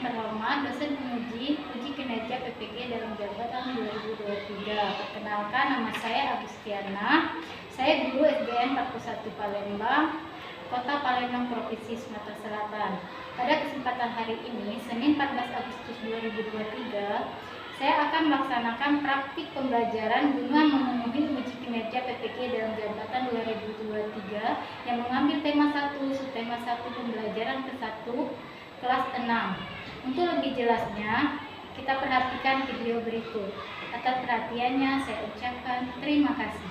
terhormat, dosen penguji uji kinerja PPG dalam jabatan 2023. Perkenalkan, nama saya Agustiana. Saya guru SDN 41 Palembang, Kota Palembang, Provinsi Sumatera Selatan. Pada kesempatan hari ini, Senin 14 Agustus 2023, saya akan melaksanakan praktik pembelajaran guna memenuhi uji kinerja PPG dalam jabatan 2023 yang mengambil tema 1, subtema 1, pembelajaran ke-1, kelas 6. Untuk lebih jelasnya, kita perhatikan video berikut. Atas perhatiannya, saya ucapkan terima kasih.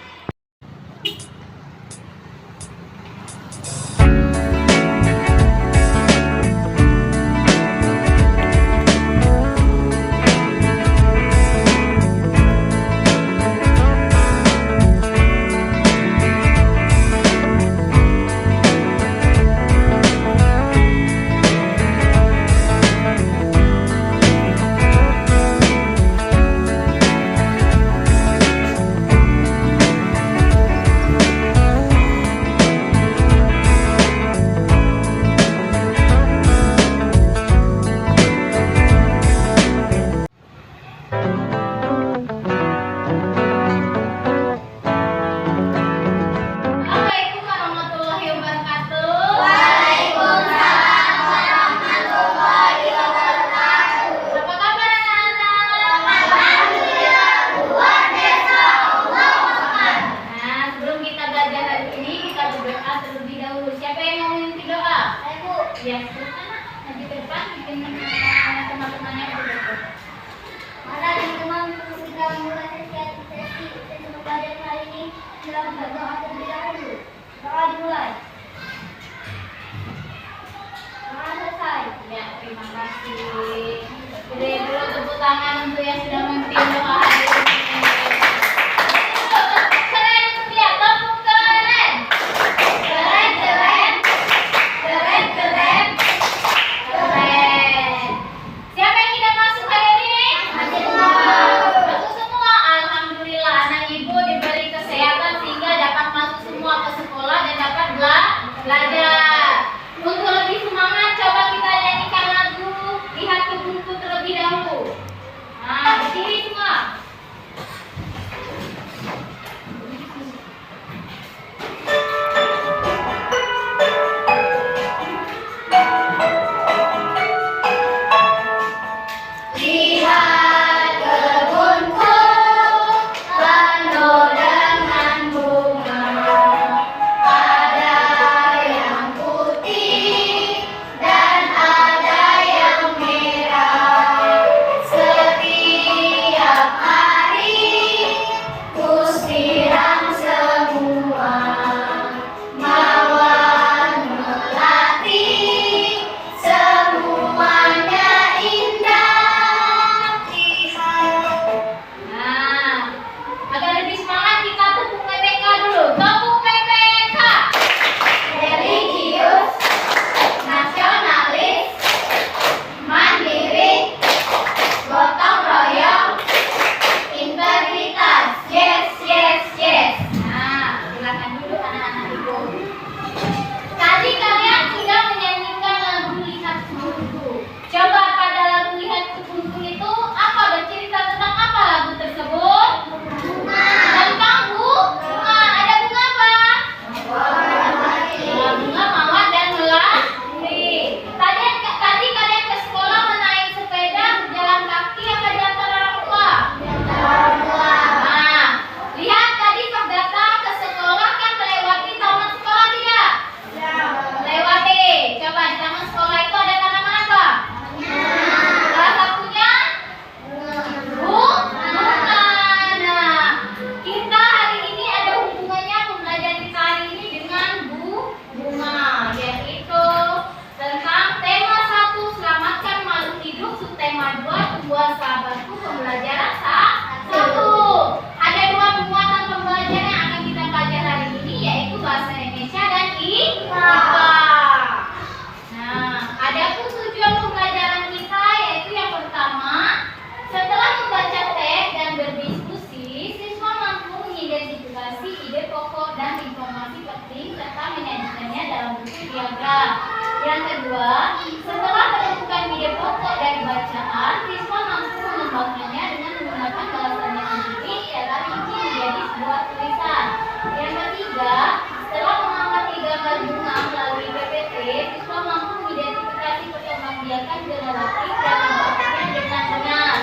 generatif dan membacanya dengan benar.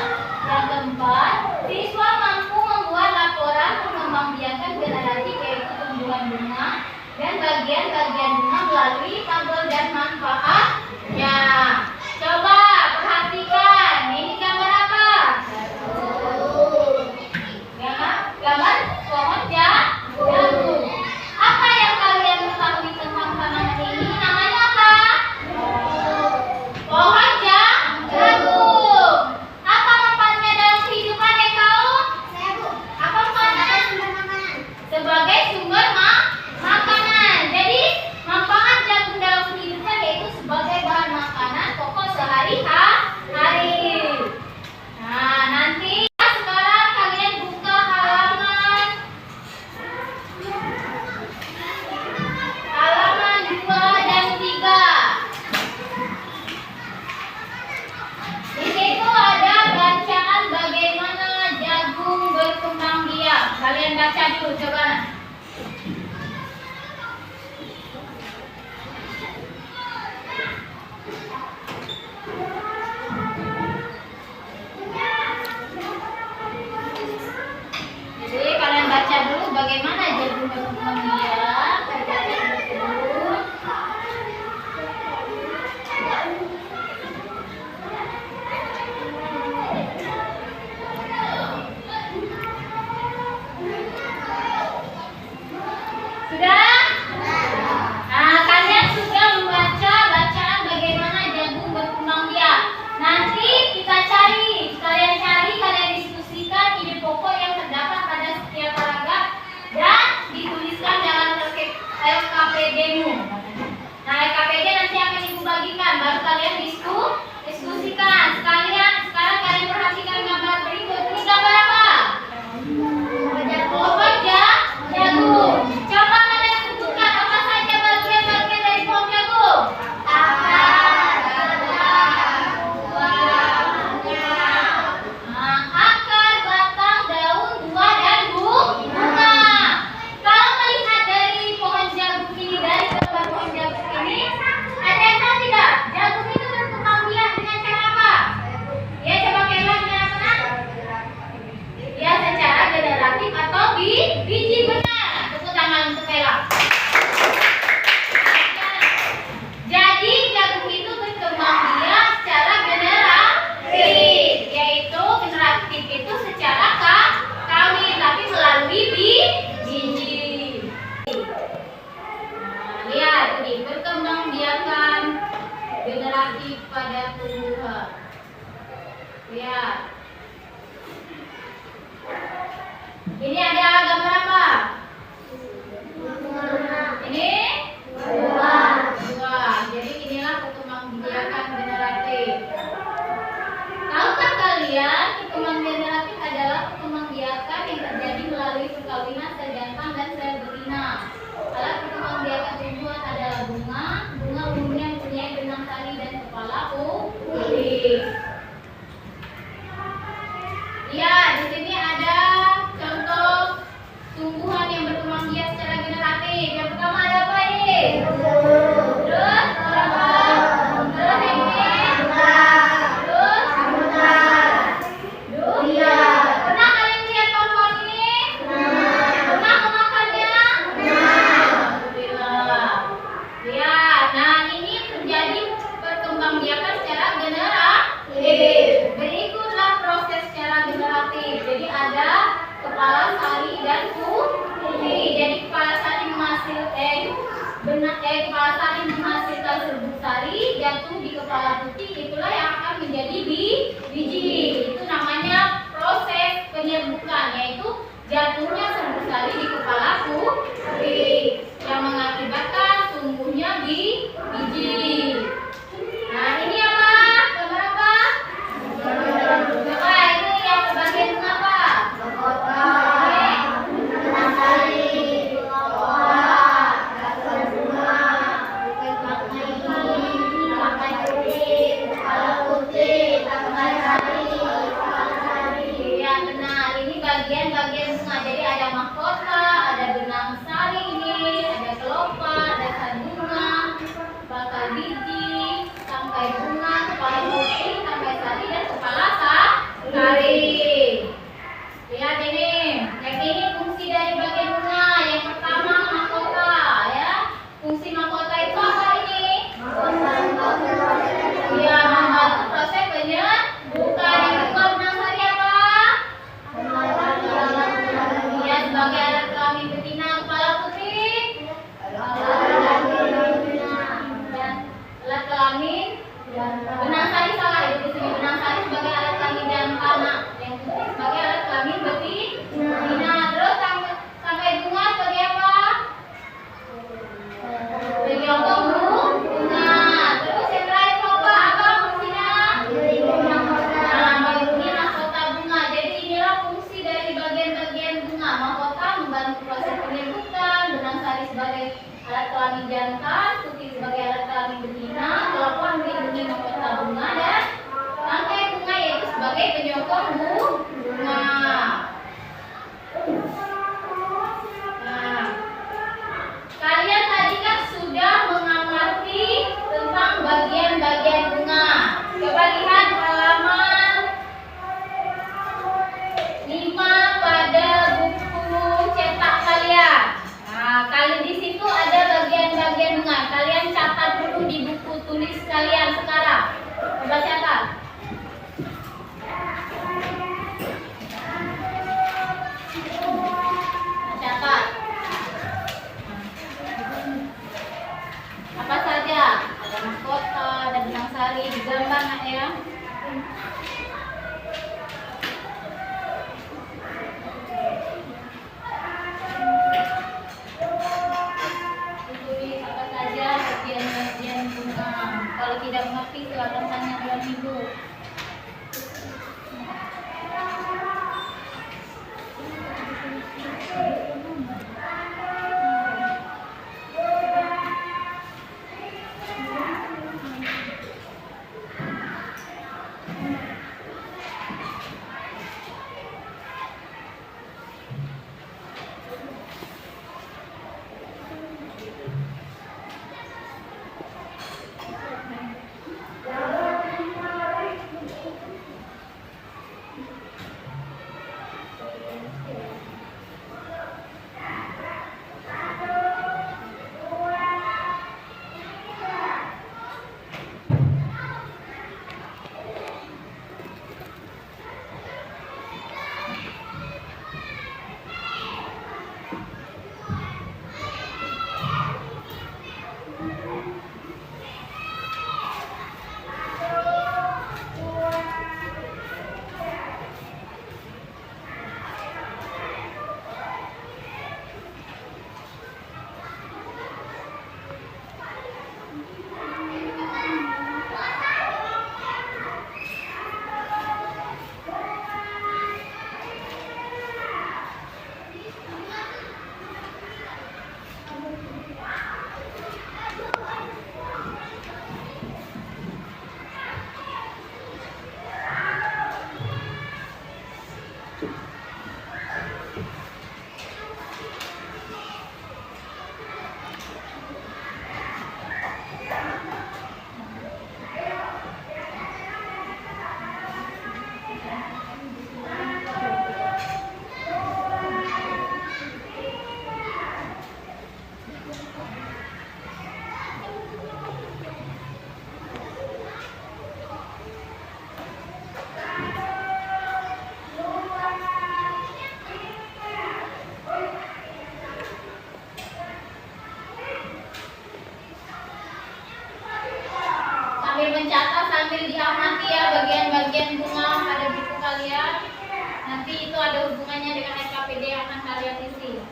Yang keempat, siswa mampu membuat laporan mengembangbiakan generatif yaitu tumbuhan bunga dan bagian-bagian bunga melalui tabel dan manfaatnya. Coba perhatikan, ini gambar apa? Ya, gambar pohon jagung. Apa yang kalian ketahui tentang tanaman ini? Namanya apa? Pohon jagung. Apa manfaatnya dalam kehidupan yang tahu? Apa manfaatnya? Sebagai sumber makanan. Jadi manfaat jagung dalam kehidupan yaitu sebagai bahan makanan pokok sehari-hari. Nah, nanti sekarang kalian buka halaman 2 dan 3. Di situ ada bacaan bagaimana jagung berkembang biak. Kalian baca dulu coba. Jadi kalian baca dulu bagaimana jagung berkembang biak. Sudah? Nah, kalian sudah membaca bacaan bagaimana jagung berkembang biak. Nanti kita cari, kalian diskusikan ide pokok yang terdapat pada setiap paragraf dan dituliskan dalam LKPD-mu. Nah, LKPD nanti akan ibu bagikan, baru kalian diskusikan. Sekarang kalian perhatikan gambar berikut. Ini gambar apa? Pohon jagung. Coba kalian sebutkan apa saja bagian-bagian dari pohon jagung. Akar, batang, daun, buah, dan bunga. Kalau melihat dari pohon jagung ini, dari gambar pohon jagung ini, ada yang tahu tidak? Jagung itu berkembang biak dengan cara apa? Ya, coba kalian dengan apa? Ya, secara generatif atau biji benar. Tepuk tangan untuk Ella. Jadi jagung itu berkembang biak secara generatif, yaitu generatif itu secara kawin tapi melalui biji. Nah, lihat ini berkembang biakan generatif pada tumbuhan. Lihat. Ini ada gambar apa? Ini? Buah. Jadi inilah perkembangbiakan generatif. Tahukah kalian perkembangan generatif adalah perkembangbiakan yang terjadi melalui perkawinan sel jantan dan sel betina. Alat perkembangbiakan tumbuhan adalah bunga. Bunga umumnya mempunyai benang sari dan kepala putih. Lihat, di sini ada contoh tumbuhan yang berkembang biak secara generatif. Yang pertama ada apa ini? Terus apa? Terus ini? Terus durian. Pernah kalian lihat pohon ini? Pernah memakannya? Alhamdulillah. Lihat, nah ini terjadi perkembangbiakan secara generatif. banyak ya. Tulis apa saja bagian-bagian bunga. Kalau tidak mengerti silakan tanya dengan ibu. Sambil mencatat, sambil diamati ya bagian-bagian bunga pada buku kalian. Nanti itu ada hubungannya dengan SKPD yang akan kalian isi.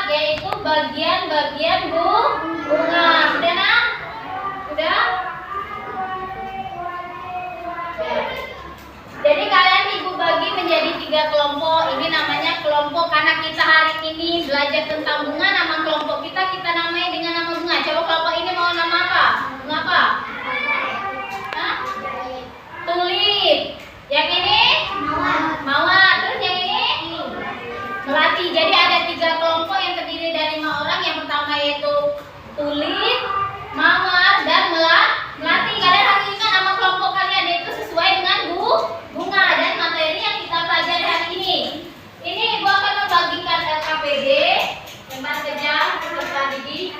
Yaitu bagian-bagian bunga. Sudah nak? Sudah? Jadi kalian ibu bagi menjadi 3 kelompok. Ini namanya kelompok karena kita hari ini belajar tentang bunga. Nama kelompok kita namai dengan nama bunga. Coba kelompok ini mau nama apa? Bunga apa? Hah? Tulip. Yang ini? Mawar. Terus yang ini? Melati. Jadi ada 3 kelompok yang terdiri dari 5 orang. Yang pertama yaitu tulip, mawar, dan melati. Kalian harus ingat nama kelompok kalian itu sesuai dengan bunga dan materi yang kita pelajari hari ini. Ini ibu akan membagikan LKPD tentang kerja peserta didik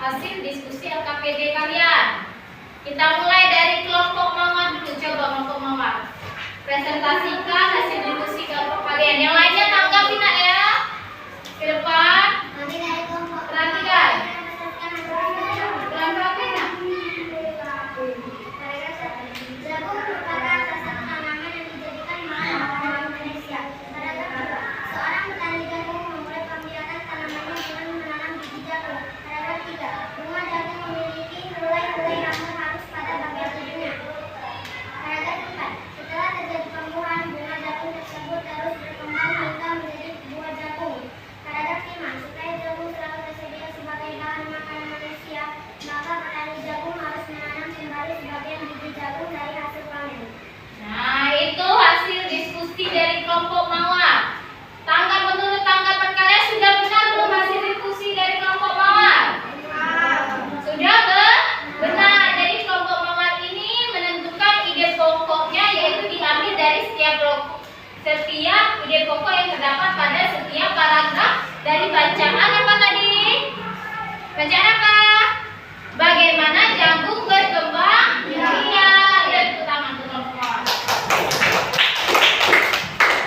hasil diskusi LKPD kalian. Kita mulai dari kelompok mama dulu. Coba kelompok mama presentasikan hasil diskusi kelompok kalian. Yang lainnya tanggapin ya. Ke depan. Perhatikan. Perhatikan. Jagung merupakan salah satu tanaman yang dijadikan bahan makanan Indonesia. Seorang petani jagung memulai pembibitan tanamannya dengan menanam biji jagung. Paragraf 3. Bunga jagung memiliki helai-helai rambut halus pada bagian ujungnya. Paragraf 4. Setelah terjadi pembuahan, bunga jagung tersebut terus berkembang hingga menjadi buah jagung. Paragraf 5. Supaya jagung selalu tersedia sebagai bahan makanan manusia, maka petani jagung harus menanam kembali sebagian biji jagung dari hasil panen. Nah, itu hasil diskusi dari kelompok mawar. Menurut tanggapan kalian sudah benar belum hasil diskusi dari kelompok mawar? Sudah benar. Jadi kelompok mawar ini menentukan ide pokoknya, yaitu diambil dari setiap ide pokok yang terdapat pada setiap paragraf dari bacaan apa tadi? Bacaan apa? Bagaimana jagung berkembang? Iya, itu tangan kelompok mawar.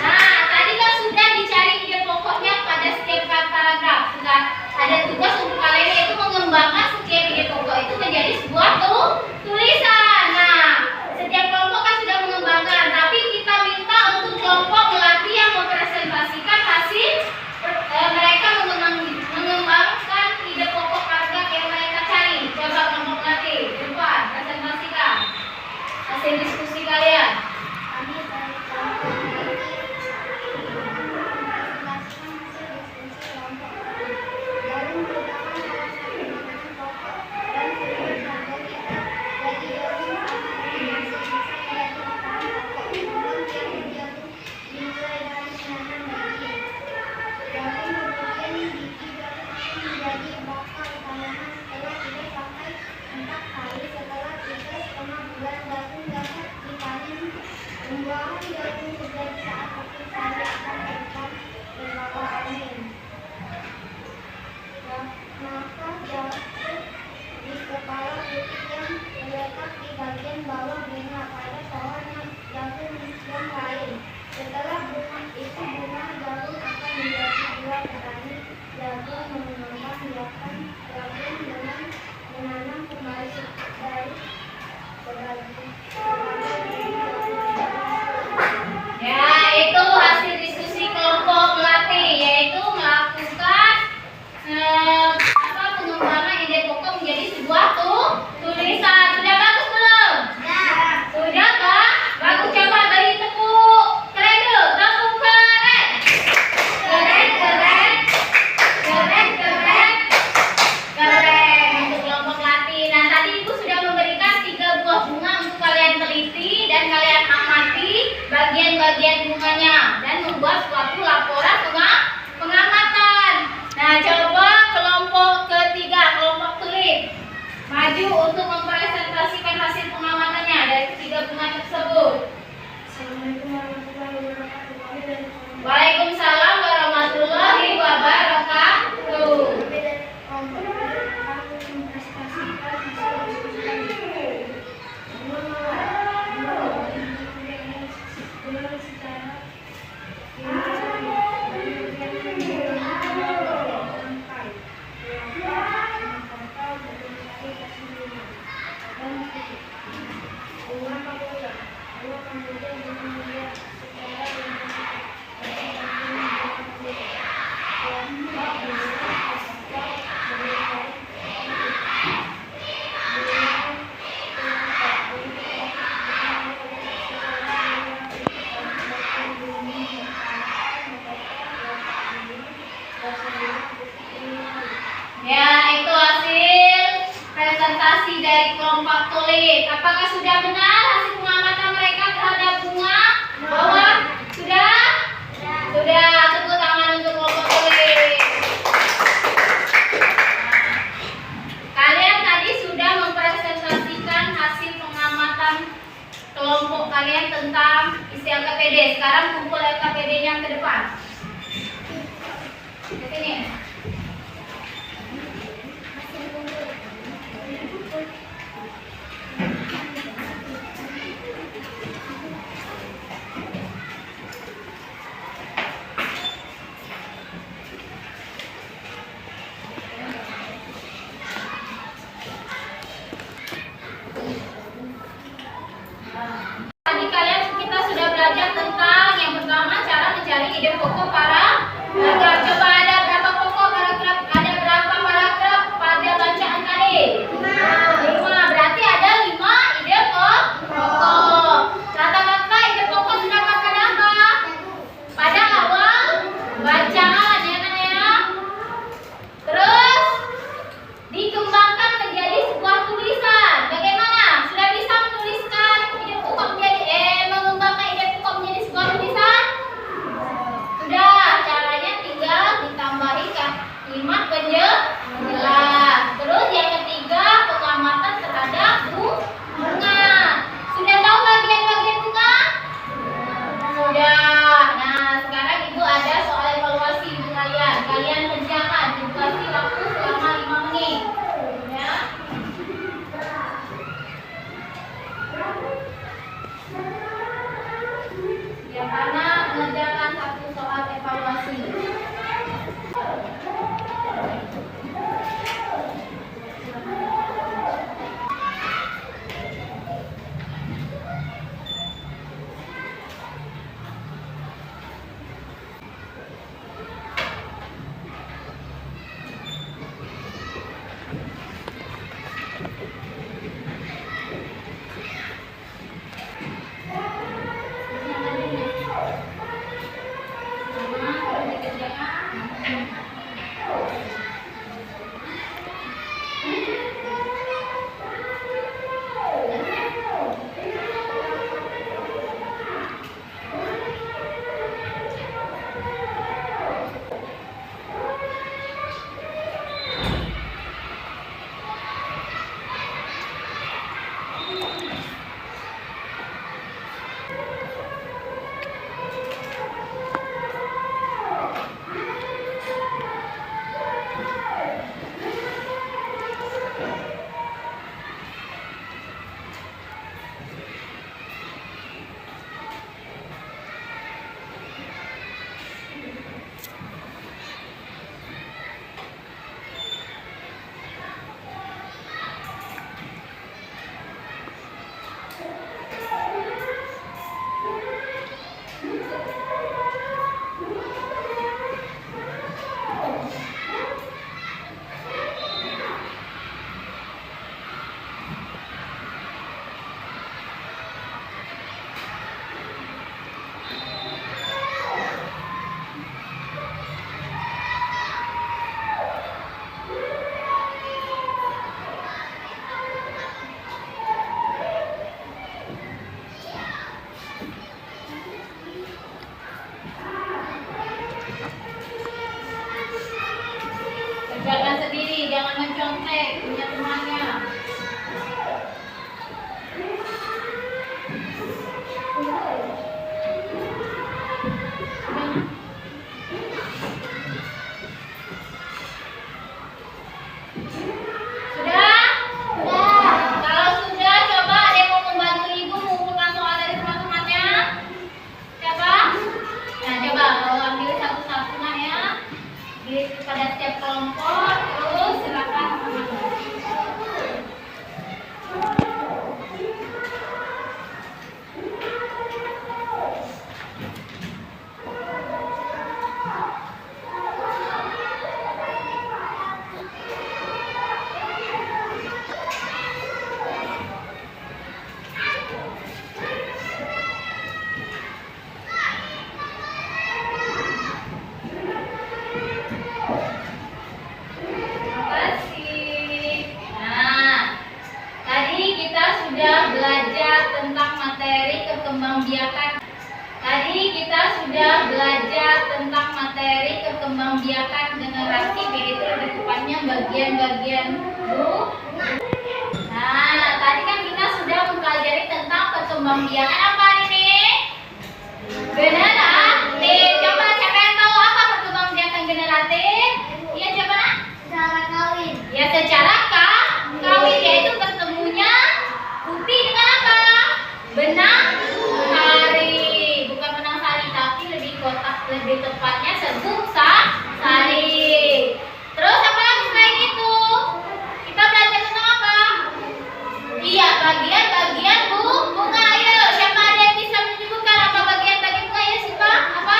Nah, tadi kan sudah dicari ide pokoknya pada setiap paragraf. Sudah ada tugas untuk kalian, yaitu mengembangkan setiap ide pokok itu menjadi sebuah tulisan. Nah, setiap kelompok kan sudah mengembangkan, tapi kita minta untuk kelompok melatih yang mempresentasikan hasil mereka mengembangkan ide pokok paragraf yang mereka cari. Coba kelompok melatih, depan presentasikan hasil diskusi kalian. Kami dari kelompok mempresentasikan hasil diskusi kelompok. Jagung merupakan salah satu makanan pokok dan sumber karbohidrat. Jadi jagung sama dengan masih bisa menjadi makanan pokok. Namun tiap jagung dimulai dari menanam biji. Jagung kemudian biji jagung akan menjadi bakal tanaman setelah 3 sampai 4 kali. Setelah 3,5 bulan jagung dapat dipanen. Pembuahan jagung terjadi saat waktu sari akan terbang berbawa angin. Maka jagung di kepala putih yang terletak di bagian bawah bunga pada pohon jagung yang lain. Setelah bunga itu, bunga jagung akan menjadi buah. Petani jagung mengembang biakan jagung dengan menanam kembali dari sebagai Ya, itu hasil diskusi kelompok melatih, yaitu melakukan pengembangan ide pokok menjadi sebuah tulisan. Sudah bagus belum? Sudah Kak? Bagus, coba beri tepuk keren dulu. Tepuk keren. Keren untuk kelompok melatih. Nah, tadi Ibu sudah memberikan 3 buah bunga untuk kalian teliti dan kalian amati bagian-bagian bunganya dan membuat suatu laporan pengamatan. Nah, coba kelompok ketiga, kelompok tulip, maju untuk mempresentasikan hasil pengamatannya dari 3 bunga tersebut. Assalamualaikum warahmatullahi wabarakatuh. Waalaikumsalam warahmatullahi wabarakatuh. Ya, itu hasil presentasi dari kelompok tulip. Apakah sudah benar hasil pengamatan mereka terhadap bunga bawah? Sudah? Sudah. Tepuk tangan untuk kelompok tulip. Kalian tadi sudah mempresentasikan hasil pengamatan kelompok kalian tentang isi LKPD. Sekarang kumpul LKPD-nya ke depan. Ke sini. Sudah? Kalau sudah, coba ada yang mau membantu ibu mengumpulkan soal dari teman-temannya? Siapa? Nah, coba ambil satu-satu ya. Pada setiap kelompok, terus silakan teman-teman. Perkembangbiakan generasi, yaitu lebih tepatnya bagian-bagian bu. Nah, tadi kan kita sudah mempelajari tentang perkembangbiakan apa ini? Generatif. Coba siapa yang tahu apa perkembangbiakan generatif? Iya, coba. Cara kawin. Ya, secara kawin, yaitu bertemunya putih dengan apa? Benang sari. Bukan benang sari, tapi lebih tepatnya serbuk sari. Terus apa lagi selain itu? Kita belajar tentang apa? Iya, bagian-bagian bunga. Ayo, siapa ada yang bisa menyebutkan apa bagian-bagian bunga ya, Siva? Apa?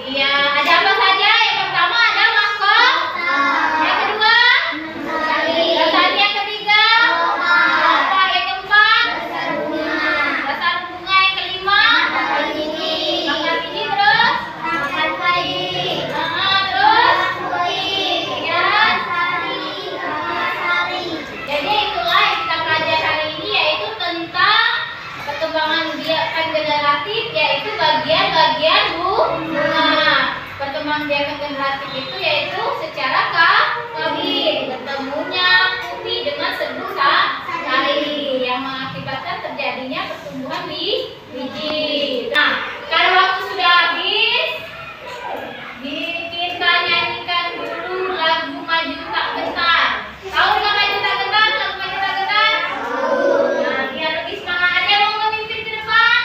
Iya, ada apa saja? Yang pertama ada mahkota. Yang kedua? Dasar. Yang ketiga? Apa? Yang keempat? Dasar bunga. Yang kelima? Bakar biji. Terus? Terus? Jadi itulah yang kita pelajari hari ini, yaitu tentang perkembangan biakan generatif, yaitu bagian-bagian bunga. Perkembangbiakan generatif itu yaitu secara kawin, bertemunya putih dengan serbuk sari yang mengakibatkan terjadinya pertumbuhan biji. Nah, karena waktu sudah habis, kita nyanyikan dulu lagu Maju Tak Gentar. Tahu dengan Maju Tak Gentar? Lagu Maju Tak Gentar? Nah, biar lebih semangat, ada yang mau memimpin ke depan?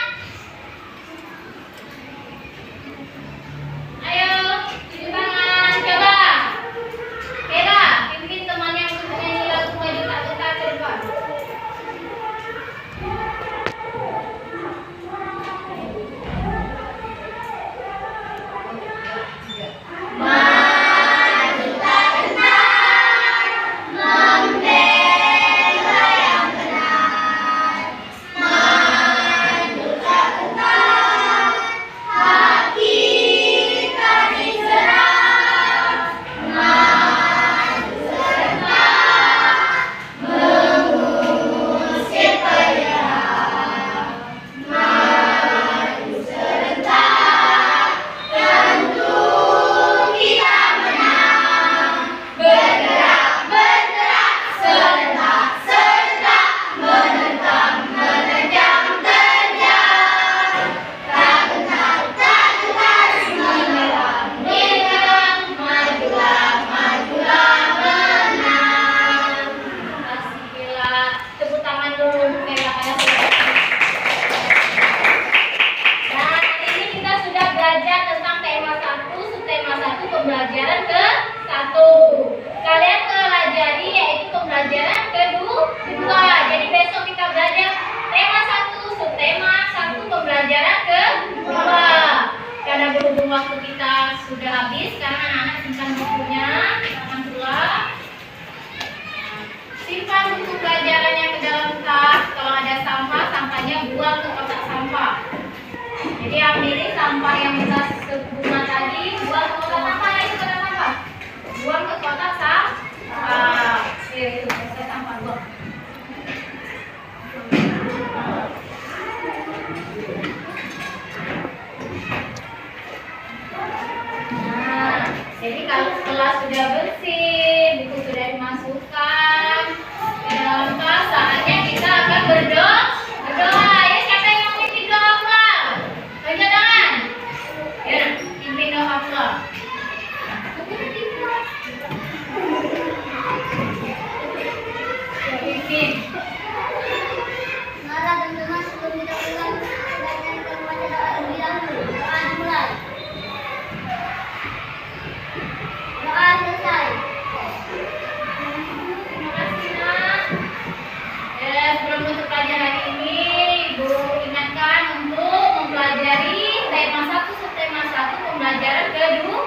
Ayo, cuci tangan, coba. Kira, pimpin temannya untuk menyanyi lagu Maju Tak Gentar ke depan. Pembelajaran ke-1. Kalian pelajari yaitu pembelajaran kedua. Jadi besok kita belajar tema 1, subtema 1, pembelajaran kedua. Karena berhubung waktu kita sudah habis, sekarang anak-anak simpan bukunya, simpan pula. Simpan buku pelajarannya ke dalam tas. Kalau ada sampah, sampahnya buang ke kotak sampah. Jadi ambilin sampah yang bekas bunga tadi, buang ke kotak sampah, itu kotak sampah. Buang ke kotak sampah. Itu selesai sampah buang. Nah, jadi kalau setelah sudah bersih, buku sudah dimasukkan ke dalam tas, saatnya kita akan berdoa. Ya, siapa yang mau memimpin doa? Waduh,